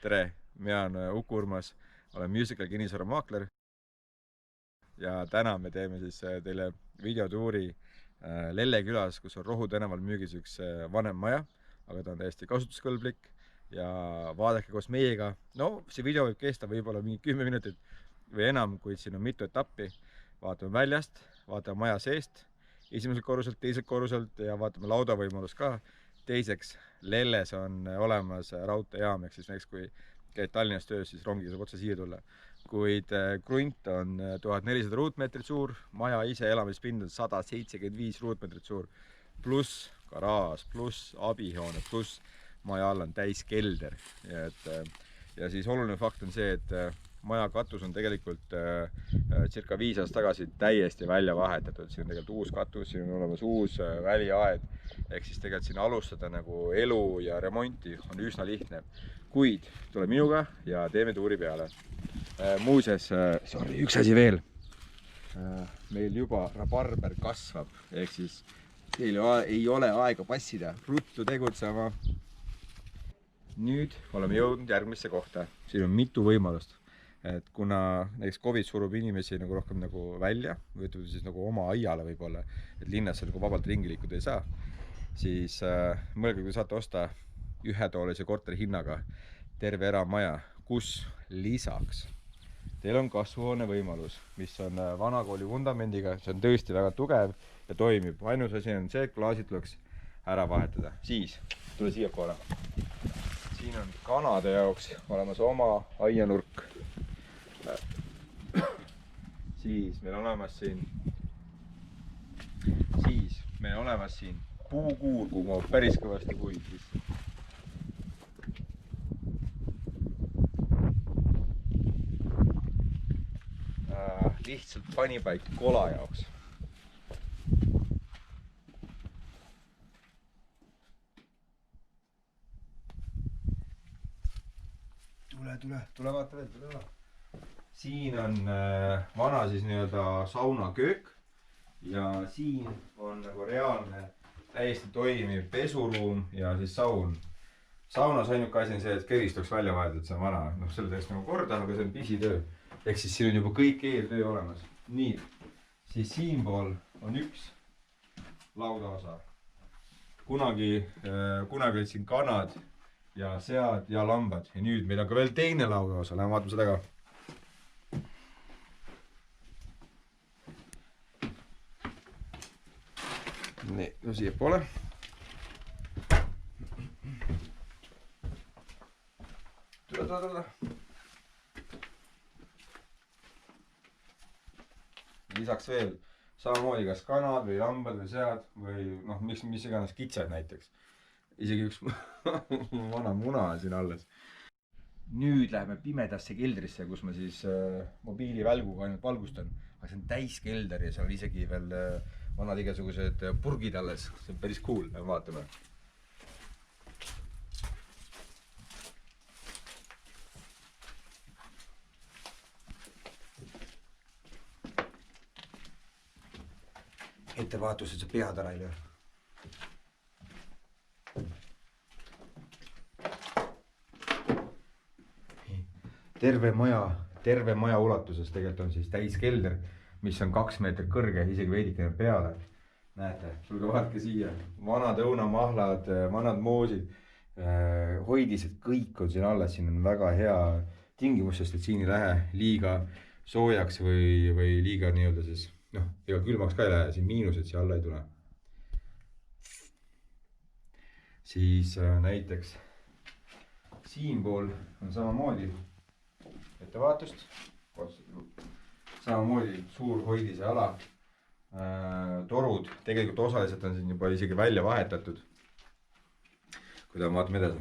Tere, mina olen Uku Urmas, olen musical kinnisvaramaakler ja täna me teeme siis teile videotuuri Lelle külas, kus on Rohu tänaval müügis üks vanem maja, aga ta on täiesti kasutuskõlblik ja vaadake koos meiega. No, see video võib kesta võib-olla mingi 10 minutit või enam, kuid siin on mitu etappi. Vaatame väljast, vaatame maja seest, esimesel korruselt, teiselt korruselt ja vaatame laudavõimalust ka. Teiseks, Lelles on olemas raudteejaam, ehk siis näiteks kui käid Tallinnas töös, siis rongiga saab otse siia tulla. Kuid krunt on 1400 ruutmeetrit suur, maja ise elamispind on 175 ruutmeetrit suur, pluss garaaž, pluss abihoone, pluss maja all on täis kelder. Ja siis oluline fakt on see, et maja katus on tegelikult circa 5 aastat tagasi täiesti välja vahetatud. Siin on tegelikult uus katus, siin on olemas uus väliaed, ehk siis tegelikult siin alustada nagu elu ja remonti on üsna lihtne. Kuid tule minuga ja teeme tuuri peale. Muuseas, üks asi veel. Meil juba rabarber kasvab, ehk siis teil ei ole aega passida, ruttu tegutsema. Nüüd oleme jõudnud järgmisse kohta. Siin on mitu võimalust. Et kuna näiteks COVID surub inimesi nagu rohkem nagu välja, või ütleme siis nagu oma aiale võib-olla, et linnas nagu vabalt ringi liikuda ei saa, siis mõelge, kui saate osta ühetoolise korteri hinnaga terve eramaja, kus lisaks teil on kasvuhoone võimalus, mis on vanakooli vundamendiga, see on tõesti väga tugev ja toimib. Ainus asi on see, et klaasid tuleks ära vahetada. Siis tule siia poole. Siin on kanade jaoks olemas oma aianurk. Siis meil on olemas siin puukuur, kuhu mahub päris kõvasti puid sisse. Lihtsalt panipaik kola jaoks. Tule vaata veel, tule vaata. Siin on vana siis nii-öelda saunaköök ja siin on nagu reaalne täiesti toimiv pesuruum ja siis saun. Saunas ainuke asi on see, et kerist oleks välja vahetud, see on vana. No selle täiesti nagu korda, aga see on pisitöö. Ehk siis siin on juba kõik eeltöö olemas. Nii, siis siinpool on üks laudaosa. Kunagi olid siin kanad ja sead ja lambad ja nüüd meil on ka veel teine laudaosa. Lähme vaatame seda ka. Nii, no siia poole. Tule. Lisaks veel samamoodi kas kanad või lambad või sead või noh, mis iganes kitsed näiteks. Isegi üks vana muna on siin alles. Nüüd läheme pimedasse keldrisse, kus ma siis mobiilivälguga ainult valgustan. Aga see on täis kelder ja seal on isegi veel vanad igasugused purgid alles. See on päris cool, vaatame. Ettevaatus, et see pead ära ei löö. Terve maja ulatuses tegelikult on siis täis kelder, mis on 2 meetrit kõrge, isegi veidikene peale. Näete, tulge vaatke siia. Vanad õunamahlad, vanad moosid, hoidised, kõik on siin alles. Siin on väga hea tingimus, sest et siin ei lähe liiga soojaks või liiga nii-öelda siis ega külmaks ka ei lähe, siin miinused siia alla ei tule. Siis näiteks siinpool on samamoodi ettevaatust. Samamoodi suur hoidise ala. Torud, tegelikult osaliselt on siin juba isegi välja vahetatud. Kui ta vaatame edasi.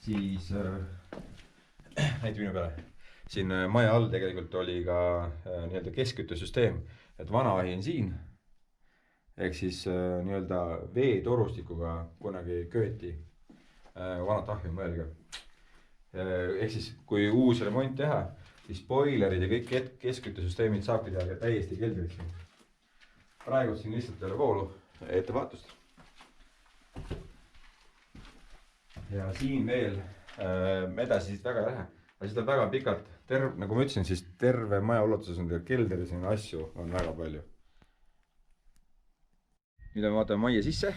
Siis näite minu peale. Siin maja all tegelikult oli ka nii-öelda keskküttesüsteem, et vanaahi on siin, ehk siis nii-öelda veetorustikuga kunagi kööti vanat ahju, mõelge. Ehk siis kui uus remont teha, siis boilerid ja kõik keskküttesüsteemid saabki teha täiesti keldrisse. Praegu siin lihtsalt ei ole voolu, ettevaatust. Ja siin veel me edasi siit väga ei lähe. aga siit on väga pikalt, nagu ma ütlesin, siis terve maja ulatuses on kelder ja siin asju on väga palju. nüüd me vaatame majja sisse,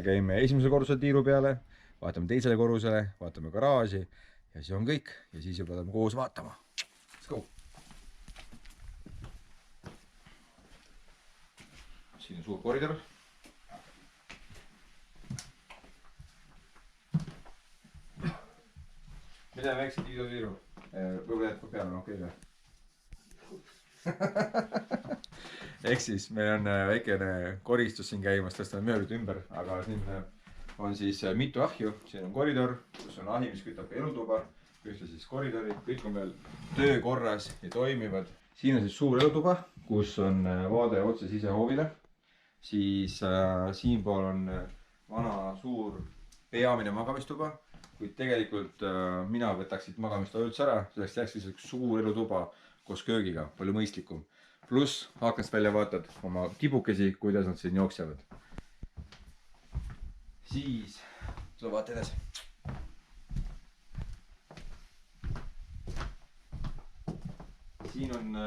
käime esimesel korrusel tiiru peale, vaatame teisele korrusele, vaatame garaaži ja siis on kõik ja siis juba peame koos vaatama. Let's go! siin on suur koridor. mida väikse tiiru? võib-olla jätkub peale, on okei või? ehk siis meil on väikene koristus siin käimas, tõstame mööblit ümber, aga siin on siis mitu ahju. siin on koridor, kus on ahi, mis kütab ka elutuba, ühtlasi siis koridori, kõik on veel töökorras ja toimivad. siin on siis suur elutuba, kus on vaade otse sisehoovile. siis siinpool on vana suur peamine magamistuba, kuid tegelikult mina võtaks siit magamistoa üldse ära, selleks jääks siis üks suur elutuba koos köögiga, palju mõistlikum. Pluss aknast välja vaatad oma tibukesi, kuidas nad siin jooksevad. Siis tuleb vaata edasi. Siin on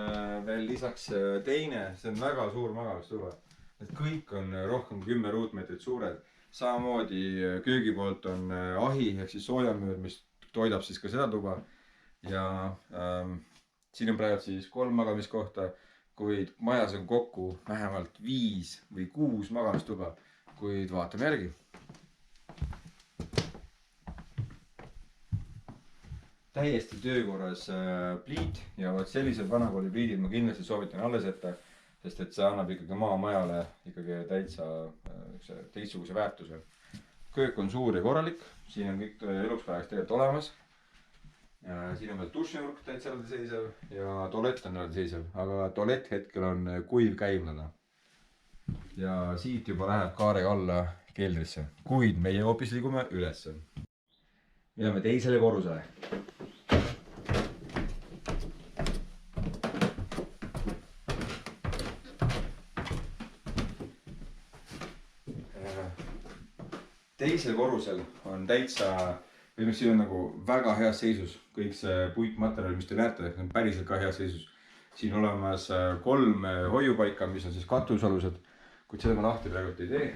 veel lisaks teine, see on väga suur magamistuba. Need kõik on rohkem kui 10 ruutmeetrit suured. Samamoodi köögi poolt on ahi ehk siis soojamüür, mis toidab siis ka seda tuba. Ja siin on praegu siis 3 magamiskohta, kuid majas on kokku vähemalt 5 või 6 magamistuba, kuid vaatame järgi. Täiesti töökorras pliit ja sellised vanakooli pliidid ma kindlasti soovitan alles jätta, sest et see annab ikkagi maamajale ikkagi täitsa teistsuguse väärtuse. Köök on suur ja korralik, siin on kõik eluks päevaks tegelikult olemas. Siin on veel dušinurk täitsa eraldiseisev ja tualett on eraldiseisev, aga tualett hetkel on kuiv käimlane. Ja siit juba läheb kaarega alla keldrisse, kuid meie hoopis liigume ülesse. Me läheme teisele korrusele. Teisel korrusel on täitsa, siin on nagu väga heas seisus kõik see puitmaterjal, mis te näete, on päriselt ka heas seisus. Siin olemas 3 hoiupaika, mis on siis katusalused, kuid seda ma lahti praegu ei tee.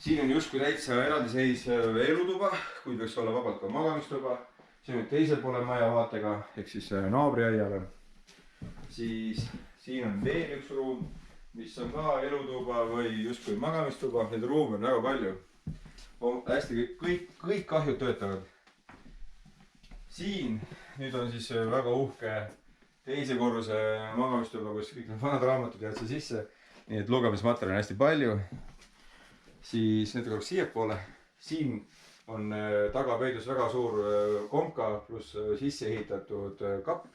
Siin on justkui täitsa eraldiseisev elutuba, kuid võiks olla vabalt ka magamistuba. Siin on teisel poole maja vaatega, ehk siis naabriaiale. Siis siin on veel üks ruum, mis on ka elutuba või justkui magamistuba. Neid ruume on väga palju. Hästi kõik kahjud töötavad. Siin nüüd on siis väga uhke teise korruse magamistuba, kus kõik need vanad raamatud jäävad sisse. Nii et lugemismaterjali on hästi palju. Siis nüüd korraks siiapoole. Siin on tagapeidus väga suur komka pluss sisse ehitatud kapp.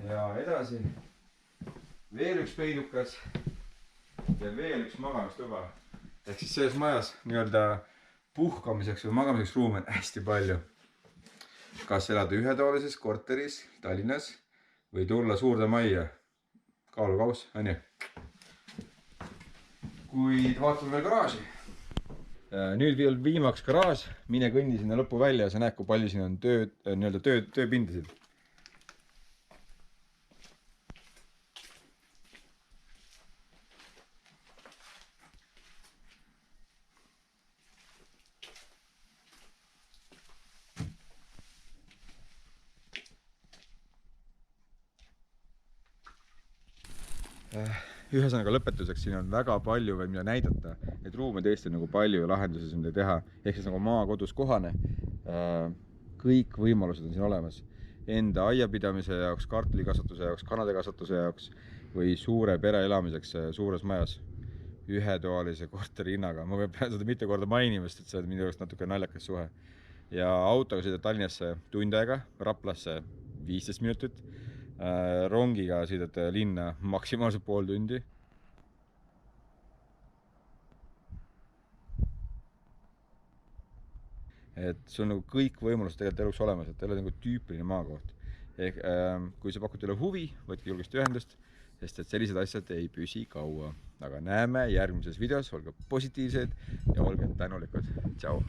Ja edasi veel üks peidukas ja veel üks magamistuba. Ehk siis selles majas nii-öelda puhkamiseks või magamiseks ruumi on hästi palju. Kas elada ühetoalises korteris Tallinnas või tulla suurde majja. Kaalukaus, on ju? Kuid vaatame veel garaaži. Nüüd veel viimaks garaaž. Mine kõndi sinna lõppu välja ja sa näed, kui palju siin on tööpindasid. Ühesõnaga lõpetuseks, siin on väga palju veel mida näidata. Neid ruume tõesti nagu palju ja lahendusi siin teha. Ehk siis nagu maakodus kohane. Kõik võimalused on siin olemas. Enda aiapidamise jaoks, kartulikasvatuse jaoks, kanadekasvatuse jaoks või suure pere elamiseks suures majas. Ühetoalise korteri hinnaga. Ma pean seda mitu korda mainima, sest see on minu jaoks natuke naljakas suhe. Ja autoga sõidad Tallinnasse tund aega, Raplasse 15 minutit. Rongiga sõidate linna maksimaalselt pool tundi. Et sul on nagu kõik võimalused tegelikult eluks olemas, et teil on nagu tüüpiline maakoht. Kui sa pakud teile huvi, võtke julgesti ühendust, sest et sellised asjad ei püsi kaua. Aga näeme järgmises videos, olge positiivsed ja olge tänulikud. Tšau!